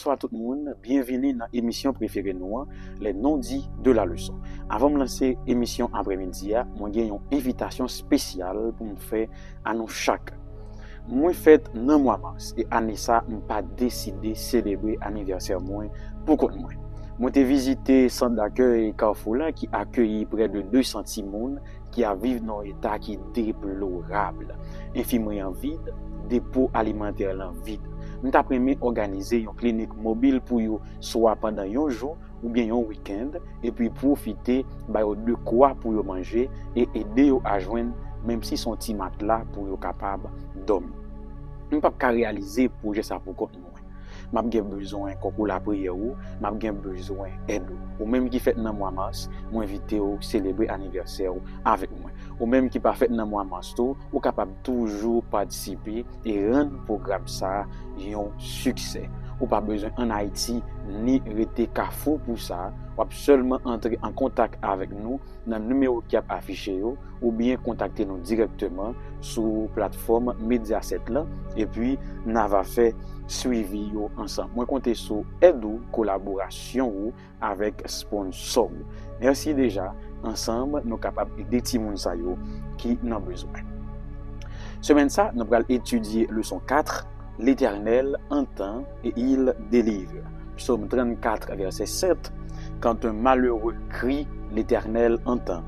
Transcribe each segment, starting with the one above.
bonsoir tout le monde. Bienvenue dans l'émission préférée nous, les non-dits de la leçon. Avant de lancer l'émission après-midi, moi j'ai une invitation spéciale pour me faire à nous chaque. Moi fête dans mois mars et année ça, je pas décidé célébrer anniversaire moi pour compte moi. Moi j'ai visité centre d'accueil Carrefour qui accueille près de 200 personnes qui vivent dans un état qui est déplorable. Infirmerie en vide, dépôt alimentaire en vide. Nous avons organisé une clinique mobile pour eux, soit pendant un jour ou bien un week-end, et puis profiter de quoi pour manger et aider à joindre, même si son petit matelas pour être capable de dormir. Nous ne pouvons pas réaliser le projet ça pour nous. Nous avons besoin de la prière, nous avons besoin d'aide. Ou même qui fait dans le mois mars, nous invitez à célébrer l'anniversaire avec moi. Ou même qui pas fait dans le mois mars, ou capable toujours participer et rendre le programme ça un succès. Ou pas besoin en Haïti ni rester Carrefour pour ça, ou seulement entrer en contact avec nous dans le numéro qui est affiché ou bien contacter nous directement sur la plateforme Mediaset là et puis nous va faire suivi ensemble. Moi compter sur aide ou collaboration avec sponsor. Merci déjà. Ensemble nous capables d'aider ti moun sa yo qui n'ont besoin. Semaine ça nous allons étudier leçon 4. L'Éternel entend et il délivre. Psaume 34, verset 7. Quand un malheureux crie, l'Éternel entend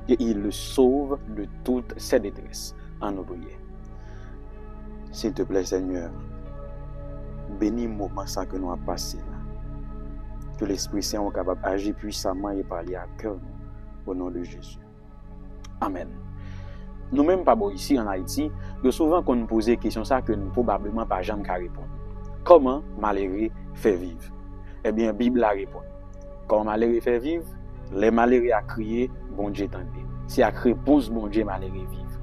et il le sauve de toutes ses détresses. En nous prier. S'il te plaît, Seigneur, bénis le moment ça que nous avons passé là. Que l'Esprit Saint soit capable d'agir puissamment et parler à cœur au nom de Jésus. Amen. Nous-mêmes, pas ici en Haïti, de souvent qu'on nous pose des questions ça que nous probablement pas jamais répondre. Comment malheureux fait vivre? Eh bien, la Bible la répond. Comment malheureux fait vivre? Les malheureux a crié, bon Dieu tendez. Si à réponse, bon Dieu malheureux vivre.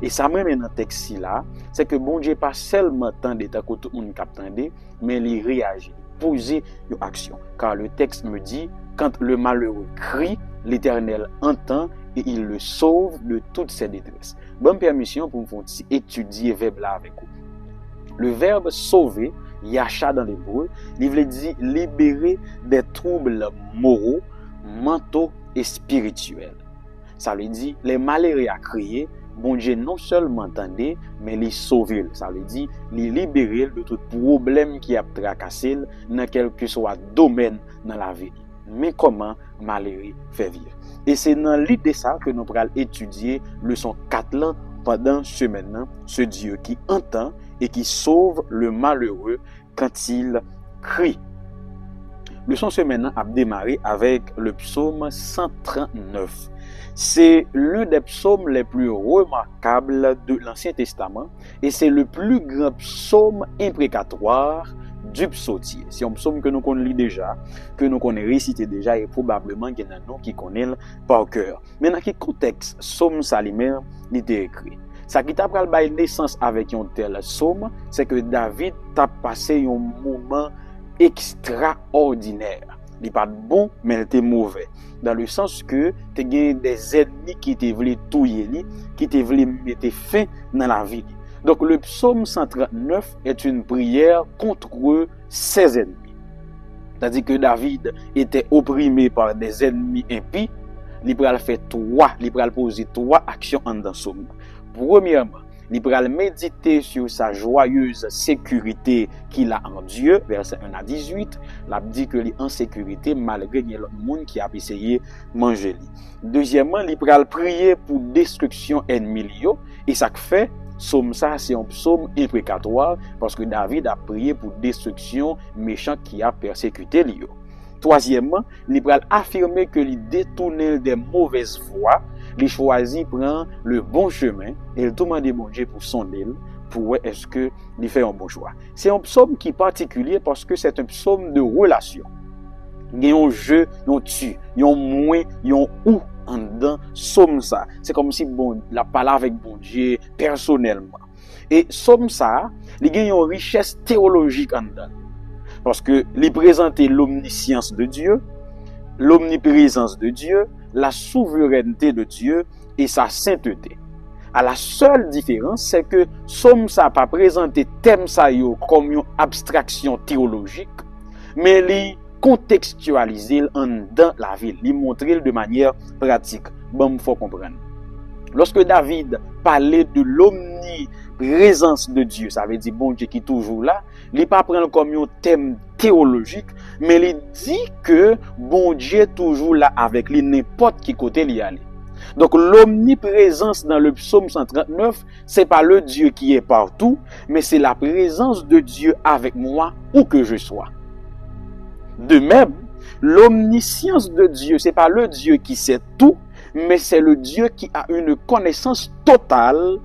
Et ça même dans le texte là, c'est que bon Dieu pas seulement tendez tant que tout le monde tendez, mais il réagit, poser une action. Car le texte me dit, quand le malheureux crie, l'Éternel entend et il le sauve de toutes ses détresses. Bonne permission pour nous étudier le verbe là avec vous. Le verbe sauver, yacha dans l'hébreu, il veut dire libérer des troubles moraux, mentaux et spirituels. Ça veut dire les malheureux à crier, bon Dieu non seulement entendait, mais les sauver. Ça veut dire les libérer de tout problème qui a tracassé dans quel que soit domaine dans la vie. Mais comment malheureux fait vivre. Et c'est dans l'idée de ça que nous allons étudier leçon 4 là pendant ce maintenant, ce Dieu qui entend et qui sauve le malheureux quand il crie. Leçon ce maintenant a démarré avec le psaume 139. C'est l'un des psaumes les plus remarquables de l'Ancien Testament et c'est le plus grand psaume imprécatoire du psautier. C'est un psaume que nous connaissons déjà, que nous connaissons récité déjà et probablement qu'il y en a nous qui connaissent par cœur. Mais dans quel contexte psaume ça lui-même il était écrit? Ça qui t'a pris naissance avec un tel psaume, c'est que David t'a passé un moment extraordinaire. Il n'est pas bon, mais il était mauvais. Dans le sens que tu as des ennemis qui te voulaient tuer, qui te voulaient mettre fin dans la vie. Donc le psaume 139 est une prière contre ses ennemis. C'est-à-dire que David était opprimé par des ennemis impies. Il va faire poser trois actions en dans psaume. Premièrement, il va méditer sur sa joyeuse sécurité qu'il a en Dieu, verset 1 à 18. Il dit que il est en sécurité malgré l'autre monde qui a essayé de manger. Deuxièmement, il va prier pour destruction ennemi. Et ça fait psaume ça, c'est un psaume imprécatoire parce que David a prié pour destruction méchant qui a persécuté lui. Troisièmement, il va affirmer que il détourne des mauvaises voies, il choisit prendre le bon chemin et il demande bon Dieu pour son île pour est-ce que il fait un bon choix. C'est un psaume qui est particulier parce que c'est un psaume de relation. Il y a un jeu, il y a un tu, il y a un moins, il y a un ou en dedans somme ça. C'est comme si bon la parle avec bon Dieu personnellement. Et somme ça, il y a une richesse théologique en dedans. Parce que il présente l'omniscience de Dieu, l'omniprésence de Dieu, la souveraineté de Dieu et sa sainteté. À la seule différence, c'est que somme ça pas présenter thème ça yo comme une abstraction théologique, mais li contextualiser dans la vie, li montrer de manière pratique. Bon, faut comprendre. Lorsque David parlait de l'omniprésence de Dieu, ça veut dire bon Dieu qui est toujours là, il ne pas prendre comme un thème théologique, mais il dit que bon Dieu est toujours là avec lui, n'importe qui côté il y aller. Donc l'omniprésence dans le psaume 139, c'est pas le Dieu qui est partout, mais c'est la présence de Dieu avec moi où que je sois. De même, l'omniscience de Dieu, c'est pas le Dieu qui sait tout, mais c'est le Dieu qui a une connaissance totale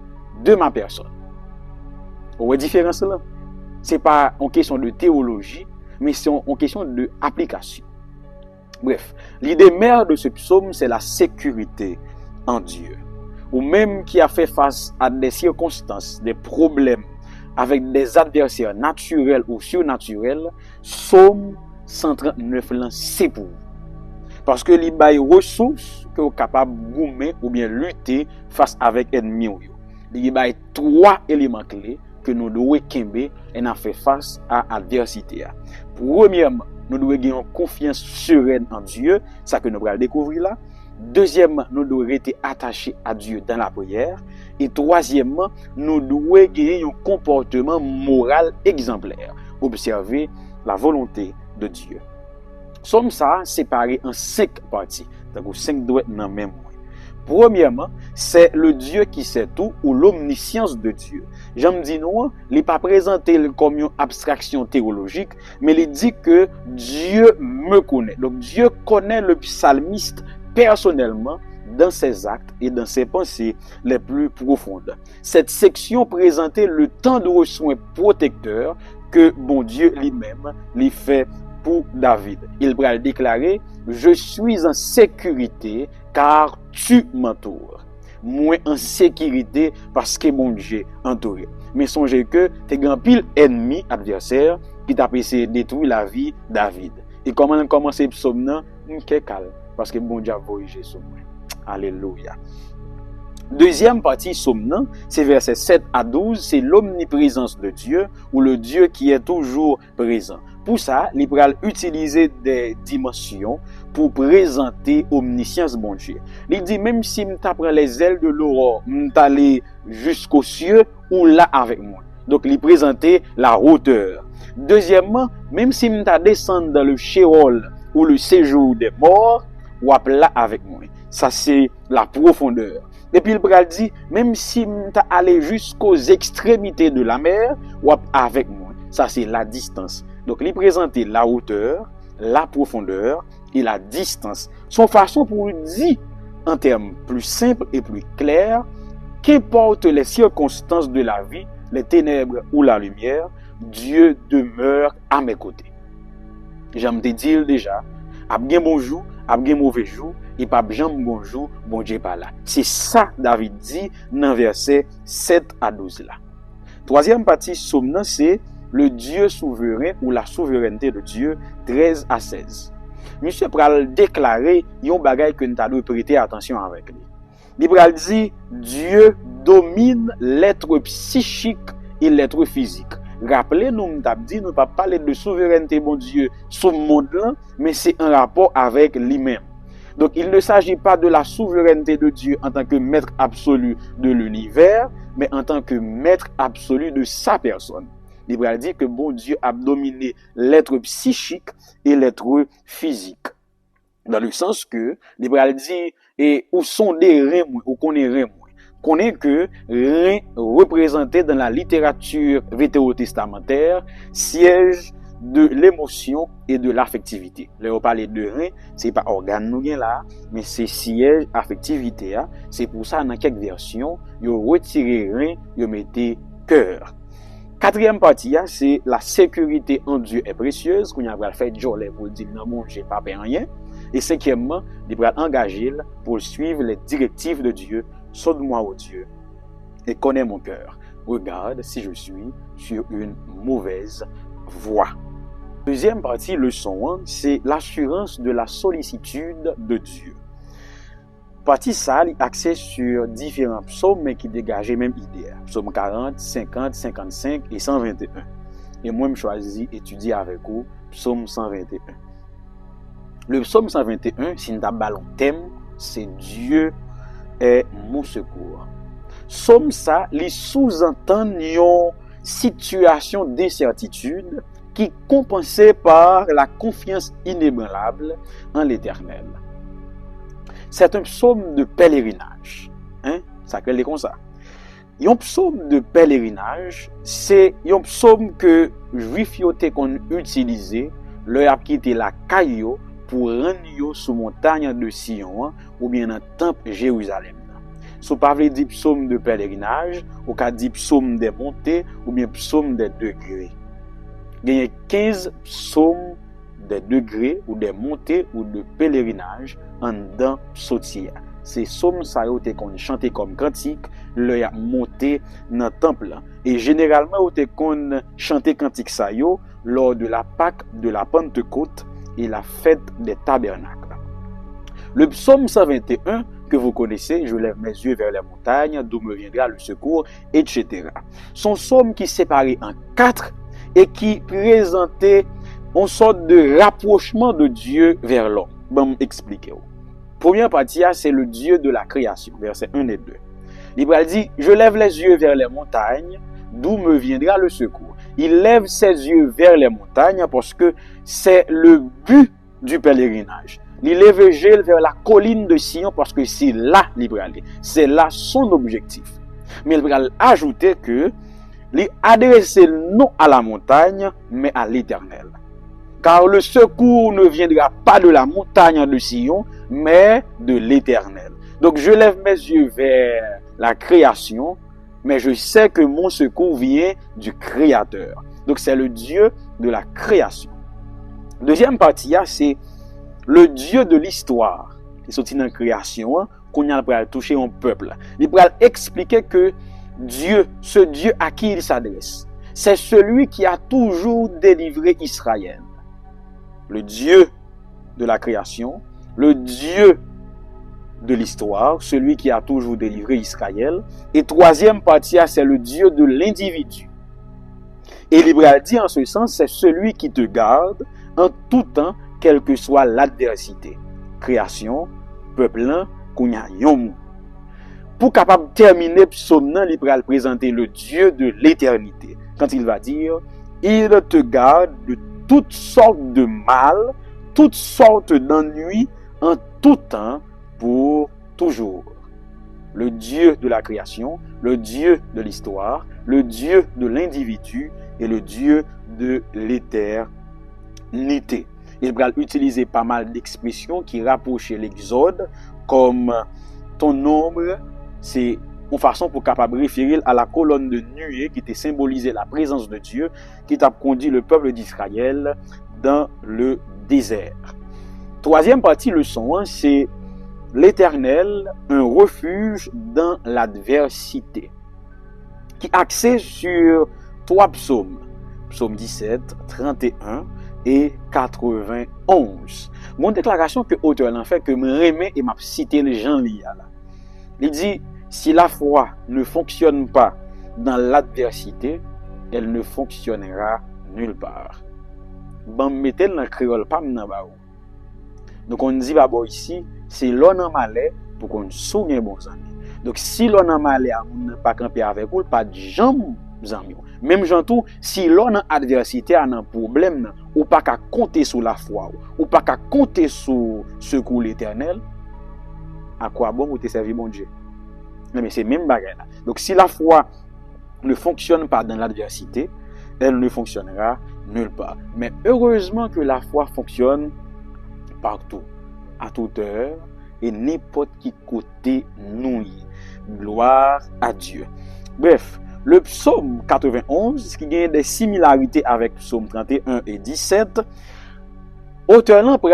de ma personne. Vous voyez la différence là? Ce n'est pas en question de théologie, mais c'est en question d'application. Bref, l'idée mère de ce psaume, c'est la sécurité en Dieu. Ou même qui a fait face à des circonstances, des problèmes, avec des adversaires naturels ou surnaturels, psaume 139 là, c'est pour vous. Parce que les ressources que vous êtes capable de gommer ou bien lutter face avec l'ennemi. Il y a trois éléments clés que nous devons kembe et nous faire face à l'adversité. Premièrement, nous devons avoir confiance sereine en Dieu, ça que nous allons découvrir là. Deuxièmement, nous devons rester attachés à Dieu dans la prière. Et troisièmement, nous devons avoir un comportement moral exemplaire. Observer la volonté de Dieu. Somme ça séparé en 5 parties. Donc 5 doit être dans le même moyen. Premièrement, c'est le Dieu qui sait tout ou l'omniscience de Dieu. J'aime dire non, il n'est pas présenté comme une abstraction théologique, mais il dit que Dieu me connaît. Donc Dieu connaît le psalmiste personnellement dans ses actes et dans ses pensées les plus profondes. Cette section présentait le tendre soin protecteur que bon Dieu lui-même lui fait pour David. Il va déclarer: je suis en sécurité car tu m'entoures. Moi en sécurité parce que mon Dieu entouré. Mais songez que tu as un pile ennemi adversaire qui t'a essayé de détruire la vie de David. Et comment on commence le psaume là? Calme parce que bon Dieu a voyagé sur moi. Alléluia. Deuxième partie psaume, c'est verset 7 à 12, c'est l'omniprésence de Dieu ou le Dieu qui est toujours présent. Pour ça, il va utiliser des dimensions pour présenter omniscience bon Dieu. Il dit même si je prends les ailes de l'aurore, je aller jusqu'aux cieux ou là avec moi. Donc il présentait la hauteur. Deuxièmement, même si je descends dans le Sheol ou le séjour des morts, ou là avec moi. Ça c'est la profondeur. Et puis il dit, même si tu allé jusqu'aux extrémités de la mer, ou avec moi. Ça c'est la distance. Donc il présentait la hauteur, la profondeur et la distance. Son façon pour dire, en termes plus simples et plus clairs, qu'importe les circonstances de la vie, les ténèbres ou la lumière, Dieu demeure à mes côtés. J'aime te dire déjà, à bien bon jour, à bien mauvais jour, et pas bien bon jour, bon Dieu pas là. C'est ça David dit dans verset 7 à 12 là. Troisième partie psaume, c'est le Dieu souverain ou la souveraineté de Dieu 13 à 16. Monsieur pral déclarer yon bagay que nous devons prêter attention avec lui. Il pral dit Dieu domine l'être psychique et l'être physique. Rappelez-nous, nous avons dit, nous ne pas parler de souveraineté, bon Dieu, sur le monde là, mais c'est un rapport avec lui-même. Donc, il ne s'agit pas de la souveraineté de Dieu en tant que maître absolu de l'univers, mais en tant que maître absolu de sa personne. Il va dire que bon Dieu a dominé l'être psychique et l'être physique. Dans le sens que, il va dire, et où sont des reins, ou qu'on est reins, qu'on est que rein représenté dans la littérature vétérotestamentaire siège de l'émotion et de l'affectivité. Là on parle de rein, c'est pas organe nous là, mais c'est siège affectivité. C'est pour ça dans quelques versions, yo retiré rein, yo mettez cœur. Quatrième partie, c'est la sécurité en Dieu est précieuse, qu'on a fait jolet pour dire non mon j'ai pas peur rien. Et cinquièmement, il va engager pour suivre les directives de Dieu. Sauve-moi, ô Dieu, et connais mon cœur. Regarde si je suis sur une mauvaise voie. Deuxième partie, leçon 1, c'est l'assurance de la sollicitude de Dieu. Partie ça, axée sur différents psaumes, mais qui dégageaient même idée. Psaume 40, 50, 55 et 121. Et moi, je choisis d'étudier avec vous psaume 121. Le psaume 121, si nous avons un thème, c'est Dieu est mon secours. Psaume ça, les sous-entend une situation d'incertitude qui est compensée par la confiance inébranlable en l'Éternel. C'est un psaume de pèlerinage. Ça s'appelle comme ça. Un psaume de pèlerinage, c'est un psaume que Juifs ont utilisé leur quitté la caillou pour rendre sous montagne de Sion ou bien dans le temple Jérusalem. Si vous parlez de psaume de pèlerinage, ou cas dit psaume des montées ou bien psaume des degrés. Il y a 15 psaumes des degrés ou des montées ou de pèlerinage en dedans psautier. Ces psaumes ça été qu'on chanté comme cantique, le monté dans le temple et généralement on qu'on chanté cantique ça yo lors de la Pâque, de la Pentecôte et la fête des tabernacles. Le psaume 121 que vous connaissez, je lève mes yeux vers les montagnes, d'où me viendra le secours, etc. Son psaume qui est séparé en 4 et qui présentait une sorte de rapprochement de Dieu vers l'homme. Bon, expliquez. Première partie, c'est le Dieu de la création, versets 1 et 2. Il dit, je lève les yeux vers les montagnes, d'où me viendra le secours. Il lève ses yeux vers les montagnes parce que c'est le but du pèlerinage. Il lève les yeux vers la colline de Sion parce que c'est là qu'il va aller. C'est là son objectif. Mais il va ajouter que il adresse non à la montagne, mais à l'Éternel. Car le secours ne viendra pas de la montagne de Sion, mais de l'Éternel. Donc je lève mes yeux vers la création, mais je sais que mon secours vient du Créateur. Donc c'est le Dieu de la création. Deuxième partie, c'est le Dieu de l'histoire. qui sont dans la création, qu'on a pour toucher un peuple. Il va expliquer que Dieu, ce Dieu à qui il s'adresse, c'est celui qui a toujours délivré Israël. Le Dieu de la création, le Dieu de l'histoire, celui qui a toujours délivré Israël. Et troisième partie, c'est le Dieu de l'individu. Et l'Hébreu dit en ce sens, c'est celui qui te garde en tout temps, quelle que soit l'adversité. Création, peuple, kounya yom. Pour capable terminer psaume, l'Hébreu va présenter le Dieu de l'éternité. Quand il va dire, il te garde de toutes sortes de mal, toutes sortes d'ennuis, en tout temps, pour toujours. Le Dieu de la création, le Dieu de l'histoire, le Dieu de l'individu et le Dieu de l'éternité. Il va utiliser pas mal d'expressions qui rapprochent l'Exode, comme ton ombre, c'est une façon pour capable référer à la colonne de nuée qui était symbolisée la présence de Dieu, qui t'a conduit le peuple d'Israël dans le désert. Troisième partie, le son, c'est l'Éternel, un refuge dans l'adversité, qui est axé sur trois psaumes, psaume 17, 31 et 91. Mon déclaration que l'auteur l'a fait, que me remet et m'a cité les gens liés là. Il dit, si la foi ne fonctionne pas dans l'adversité, elle ne fonctionnera nulle part. Bon, mettez dans le créole, pas dans le baou. Donc on dit d'abord ici, c'est l'on en malais pour qu'on souvienne bons amis. Donc si l'on en malais, on n'a pas campé avec vous, pas de jambes amis. Même j'entends, si l'on en adversité a un problème, ou pas qu'à compter sur la foi, ou pas qu'à compter sur secours l'Éternel, à quoi bon vous te servir mon Dieu? Non mais c'est même bagarre là. Donc si la foi ne fonctionne pas dans l'adversité, elle ne fonctionnera nulle part. Mais heureusement que la foi fonctionne partout, à toute heure, et n'importe qui côté nous. Gloire à Dieu. Bref, le psaume 91, qui a des similarités avec psaume 31 et 17, auteur pour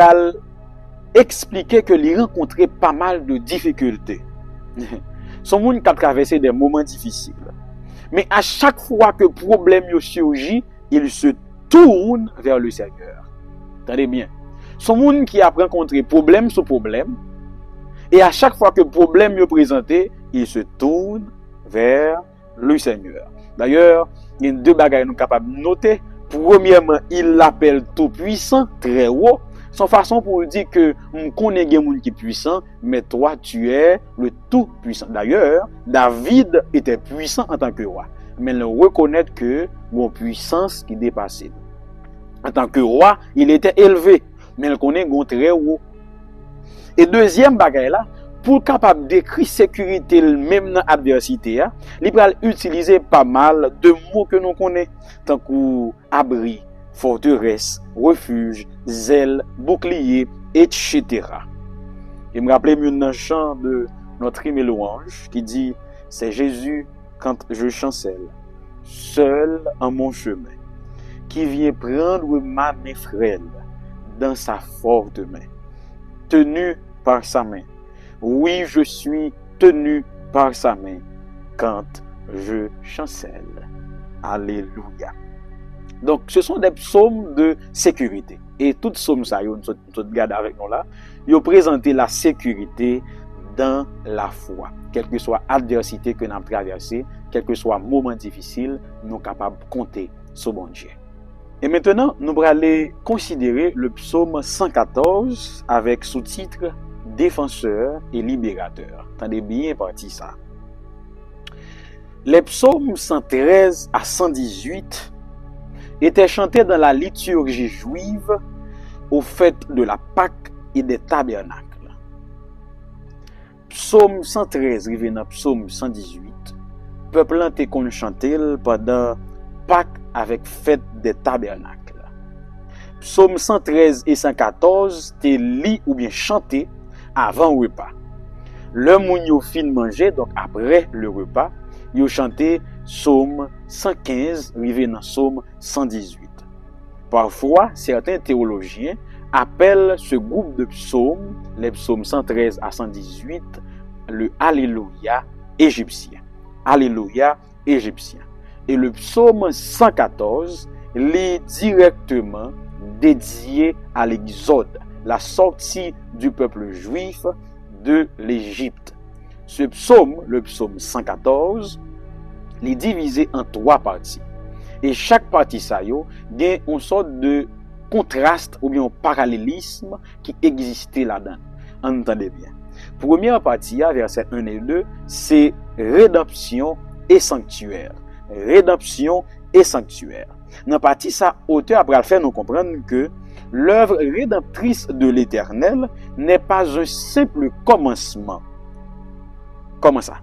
expliquer que il rencontrait pas mal de difficultés. Son monde qui a traversé des moments difficiles. Mais à chaque fois que problème surgit, il se tourne vers le Seigneur. Attendez bien. Son monde qui a rencontré problème sur problème, et à chaque fois que problème est présenté, il se tourne vers le Seigneur. D'ailleurs, il y a deux bagages nous capables de noter Premièrement, il l'appelle tout puissant, très haut. Son façon pour dire que on connaît des gens qui sont puissants, mais toi tu es le tout puissant. D'ailleurs, David était puissant en tant que roi, mais il reconnaît que une puissance qui dépassait. En tant que roi, il était élevé, mais il connaît un très haut. Et deuxième bagaille là, pour capable décrire sécurité même dans l'adversité, il va utiliser pas mal de mots que nous connaissons, tant que abri, forteresse, refuge, zèle, bouclier, etc. Et me rappelle un chant de notre hymne louange qui dit « C'est Jésus quand je chancelle, seul en mon chemin, qui vient prendre ma main frêle dans sa forte main, tenu par sa main. Oui, je suis tenu par sa main quand je chancelle. » Alléluia. Donc, ce sont des psaumes de sécurité. Et toutes psaumes, ça, nous regarde avec nous là, ils présentent la sécurité dans la foi. Quelle que soit l'adversité que nous avons traversée, quel que soit le moment difficile, nous sommes capables de compter sur bon Dieu. Et maintenant, nous allons aller considérer le psaume 114 avec sous-titre Défenseur et libérateur. Attendez bien parti ça. Les psaumes 113 à 118 étaient chantés dans la liturgie juive au fait de la Pâque et des tabernacles. Psaume 113 rive dans psaume 118, peuple a été chanté pendant Pâques avec fête des tabernacles. Psaume 113 et 114 étaient lits ou bien chantés avant le repas. Le moun yo fin manger, donc après le repas, yo chanté psaume 115 rive dans psaume 118. Parfois, certains théologiens appellent ce groupe de psaumes, les psaumes 113 à 118, le Alléluia égyptien. Alléluia égyptien. Et le psaume 114 est directement dédié à l'Exode, la sortie du peuple juif de l'Égypte. Ce psaume, le psaume 114, est divisé en 3 parties. Et chaque partie ça yo gagne une sorte de contraste ou bien un parallélisme qui existait là-dedans. Entendez bien. Première partie, verset 1 et 2, c'est rédemption et sanctuaire. Rédemption et sanctuaire. Dans la partie ça, auteur après faire nous comprendre que l'œuvre rédemptrice de l'Éternel n'est pas un simple commencement. Comment ça?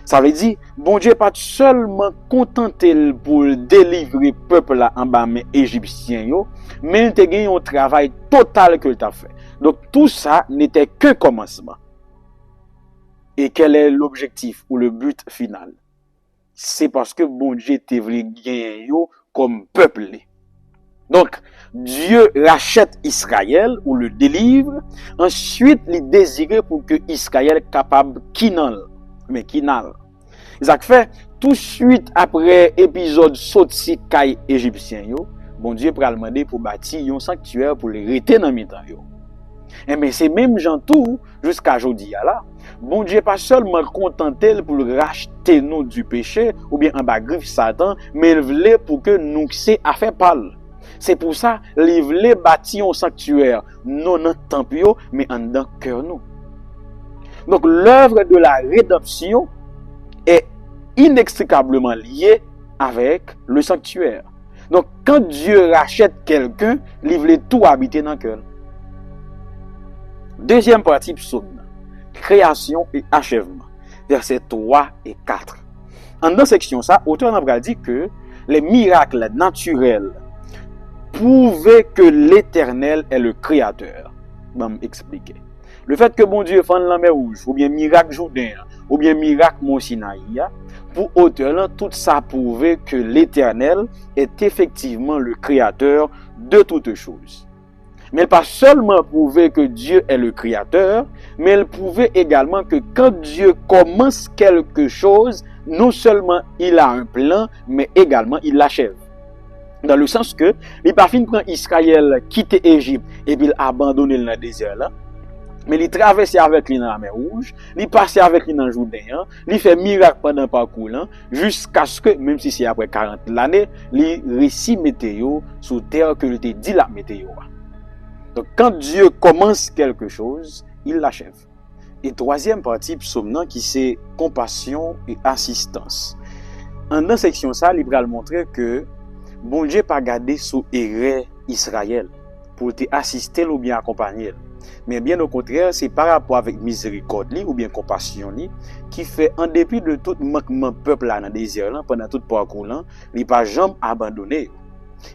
Ça veut dire, bon Dieu pas seulement contenté pour délivrer le peuple là en bas mais égyptien yo, mais il a gagné un travail total que il a fait. Donc tout ça n'était que commencement. Et quel est l'objectif ou le but final? C'est parce que bon Dieu te voulu gagner yo comme peuple. Donc Dieu rachète Israël ou le délivre, ensuite il désire pour que Israël capable kinal. Mais kinal. Ça fait tout de suite après épisode sorti kay égyptien yo, bon Dieu pral demander pour bâtir un sanctuaire pour les rester dans mi-temps yo. Et mais c'est même gens tout jusqu'à aujourd'hui là. Bon Dieu pas seulement contenté pour racheter nous du péché ou bien en bas griffe Satan, mais il voulait pour que nous c'est affaire pâle. C'est pour ça il voulait bâtir un sanctuaire non dans temple yo, mais en dans cœur nous. Donc l'œuvre de la rédemption est inextricablement liée avec le sanctuaire. Donc quand Dieu rachète quelqu'un, il veut tout habiter dans le cœur. Deuxième partie psaume, création et achèvement, versets 3 et 4. En dans section ça, auteur a dit que les miracles naturels prouvaient que l'Éternel est le créateur. Je vais m'expliquer. Le fait que bon Dieu fende la mer rouge, ou bien miracle Jourdain, ou bien miracle Mont Sinaï, pour auteur, tout ça prouve que l'Éternel est effectivement le créateur de toutes choses. Mais pas seulement prouver que Dieu est le créateur, mais il prouvait également que quand Dieu commence quelque chose, non seulement il a un plan, mais également il l'achève. Dans le sens que, il pas fin prend Israël quitter Égypte et puis abandonner le désert là. Mais il traverse avec lui dans la mer Rouge, il passe avec lui dans le Jourdain, il fait miracle pendant le parcours là, jusqu'à ce que, même si c'est après 40 l'année, il récit météo sous terre que il te dit la météo. Donc quand Dieu commence quelque chose, il l'achève. Et troisième partie, psaume qui c'est compassion et assistance. En dans section ça, il va montrer que bon Dieu pas garder sous erreur Israël pour te assister ou bien accompagner. Mais bien au contraire, c'est par rapport avec miséricorde ou bien compassion qui fait en dépit de tout manquement peuple là dans désir là pendant tout parcours là, il pas jamais abandonné.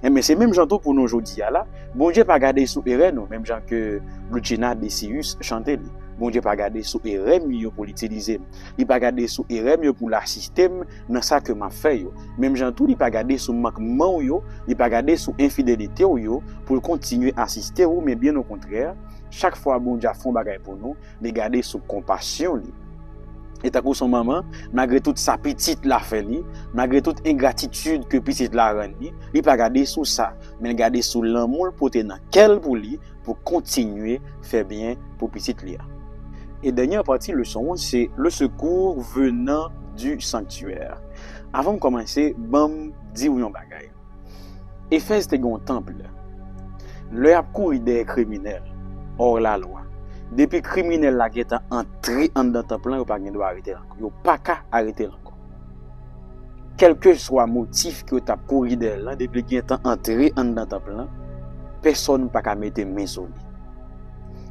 Mais c'est même genre pour nous aujourd'hui là, bon Dieu pas garder sous erreur nous, même genre que Lucina Decius chantait. Bon Dieu pas garder sous erreur mieux pour l'utiliser. Il pas garder sous erreur mieux pour l'assister dans ça que m'a fait yo. Même gens tout il pas garder sous manquement yo, il pas garder sous infidélité yo pour continuer à assister ou mais bien au contraire, chaque fois bon Dieu font bagaille pour nous, de garder sous compassion li. Et t'as son maman, malgré toute sa petite la fait li, malgré toute ingratitude que petite la rend li, il pas garder sous ça, mais garder sous l'amour pour te dans quel pour lui pour continuer faire bien pour petite li. Et dernière partie leçon, c'est le secours venant du sanctuaire. Avant de commencer, bam, dis ou yon bagay. Éphèse te gon temple. Le ap couru des criminels hors la loi. Depuis criminel la qui est entré en dans temple, yo pas doit arrêter encore. Yo pas ka arrêter encore. Quel que soit motif que tu as couru de là depuis qu'il est entré en dans temple, personne pas ka mettre main sur lui.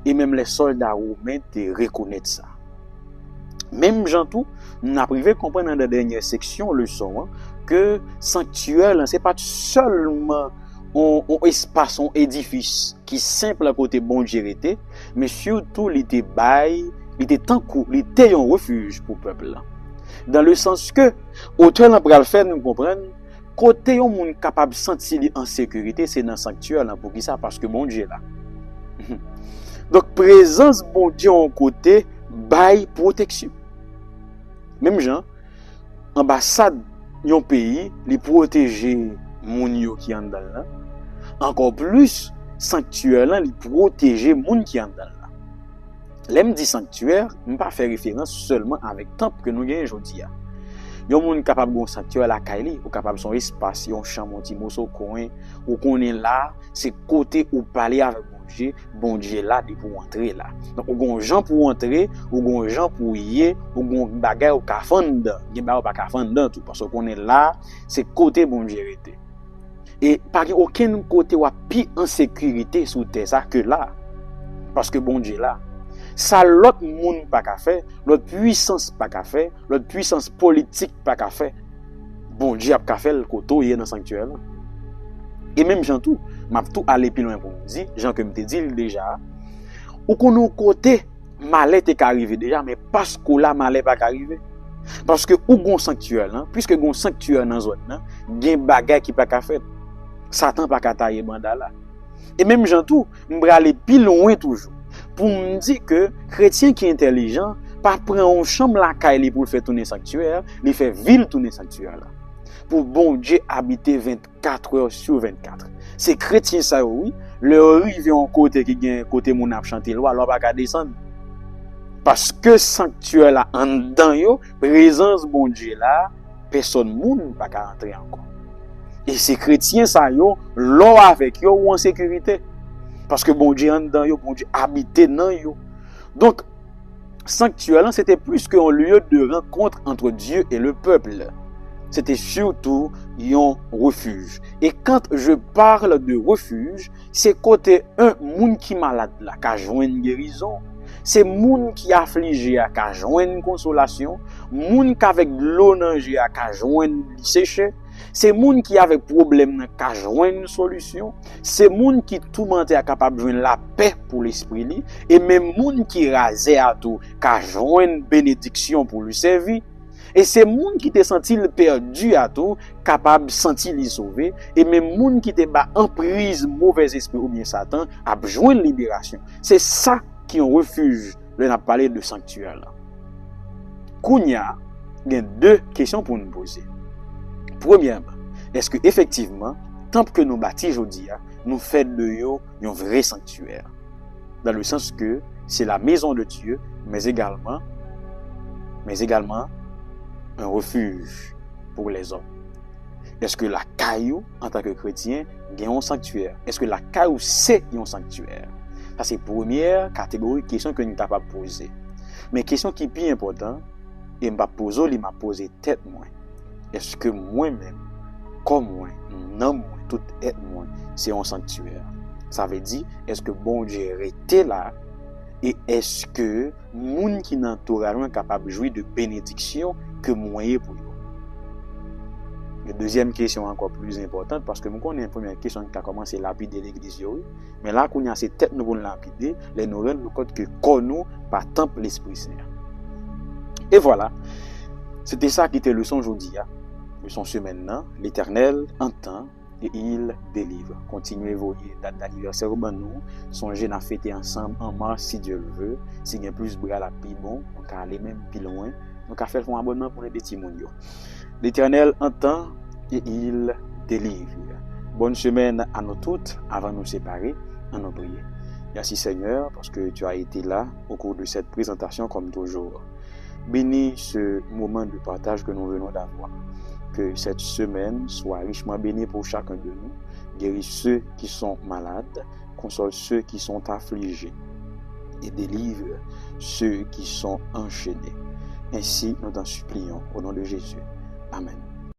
Et même les soldats romains te reconnaissent ça. Même gens tout, nous avons privé comprendre dans la dernière section leçon que sanctuaire c'est pas seulement un espace, un édifice qui simple à côté bon Dieu était, mais surtout il était bail, il était tant il était un refuge pour peuple là. Dans le sens que auteur là pral faire nous comprendre côté un monde capable de sentir en sécurité, c'est dans sanctuaire là pour qui ça parce que bon Dieu là. Donc présence bon Dieu en côté bail protection. Même gens ambassade yon pays li protéger moun yo qui en dedans là. Encore plus sanctuaire là li protéger moun qui en dedans là. L'aime dit sanctuaire, m'pas faire référence seulement avec temple que nous gagne aujourd'hui. Yon moun capable gon sanctuaire la kaili, ou capable son espace, yon chambre ti moso coin, ou connaît là, c'est côté où parler avec bon Dieu là pour entrer là. Donc ou gon gens pour entrer, ou gon gens pour y, ou gon bagay ou ka fande, gen ba ou pa ka fande tout parce qu'on est là, c'est côté bon Dieu était. Et pas aucun côté ou pi en sécurité sous terre ça que là. Parce que bon Dieu là, ça l'autre monde pas ka faire, l'autre puissance pas ka faire, l'autre puissance politique pas ka faire. Bon Dieu a ka faire le côté dans sanctuaire là. Et même Jean tout, m'a tout aller plus loin pour me dire, Jean que me te dit déjà, ou qu'on nous côté malais t'est arrivé déjà, mais parce que là malais pas arrivé. Parce que ou gon sanctuaire là, puisque gon sanctuaire dans zone là, gen bagay qui pas ka fait. Satan pas ka tailler banda là. Et même Jean tout, m'bra aller plus loin toujours pour me dire que chrétien qui est intelligent pas prend une chambre la caille pour faire tourner sanctuaire, il fait ville tourner sanctuaire là. Pour bon Dieu habiter 24 heures sur 24. C'est chrétien ça oui, le rive en côté qui gagne côté mon a chanter loi, alors pas descendre. Parce que sanctuaire là en dedans yo, présence bon Dieu là, personne moun pas ka entrer encore. Et ces chrétiens ça yo, l'on avec yo ou en sécurité. Parce que bon Dieu en dedans yo, bon Dieu habiter dans yo. Donc sanctuaire là c'était plus qu'un lieu de rencontre entre Dieu et le peuple. C'était surtout un refuge. Et quand je parle de refuge, c'est côté un moun qui malade là, qui a joint une guérison. C'est moun qui affligé à qui a joint une consolation. Moun qui avec l'eau nangé à qui a joint une séché. C'est moun qui avec problème qui a joint une solution. C'est moun qui tourmenté à capable de joindre la paix pour l'esprit li. Et même moun qui rasé à tout, qui a joint une bénédiction pour lui servir. Et c'est moun qui te senti perdu à tout, capable de sentir li sauver, et même moun qui te ba en prise mauvais esprit ou bien Satan, a besoin de libération. C'est ça qui est un refuge. Là, on a parlé de sanctuaire là. Kounya, il y a deux questions pour nous poser. Premièrement, est-ce que effectivement, temple que nous bâtis aujourd'hui, nous faisons de yo un vrai sanctuaire? Dans le sens que c'est la maison de Dieu, mais également un refuge pour les hommes. Est-ce que la caillou, en tant que chrétien, a un sanctuaire? Est-ce que la caillou, c'est un sanctuaire? Ça, c'est la première catégorie de questions que nous sommes capables de poser. Mais question qui est plus importante, et m'a posé tête moi. Est-ce que moi-même, comme moi, non moi, tout être moi, c'est un sanctuaire? Ça veut dire, est-ce que bon Dieu était là? Et est-ce que moun qui n'entourent est capable de jouir de bénédiction que moi pour eux? La deuxième question encore plus importante, parce que nous connaissons une première question qui a commencé à lapider l'église, mais là, quand on a ces têtes nous pour lapider, les nous rendons compte que nous par temple l'Esprit Saint. Et voilà, c'était ça qui était le leçon aujourd'hui, leçon semaine, l'Éternel entend et il délivre. Continuez à voyer date d'anniversaire au nous, songez à fêter ensemble en mars si Dieu le veut. Si il y a plus de la plus bon, on peut aller même plus loin. Donc, à faire un abonnement pour les petits mondiaux. L'Éternel entend et il délivre. Bonne semaine à nous toutes. Avant de nous séparer, à nous prier. Merci Seigneur parce que tu as été là au cours de cette présentation comme toujours. Bénis ce moment de partage que nous venons d'avoir. Que cette semaine soit richement bénie pour chacun de nous. Guéris ceux qui sont malades, console ceux qui sont affligés et délivre ceux qui sont enchaînés. Ainsi, nous t'en supplions au nom de Jésus. Amen.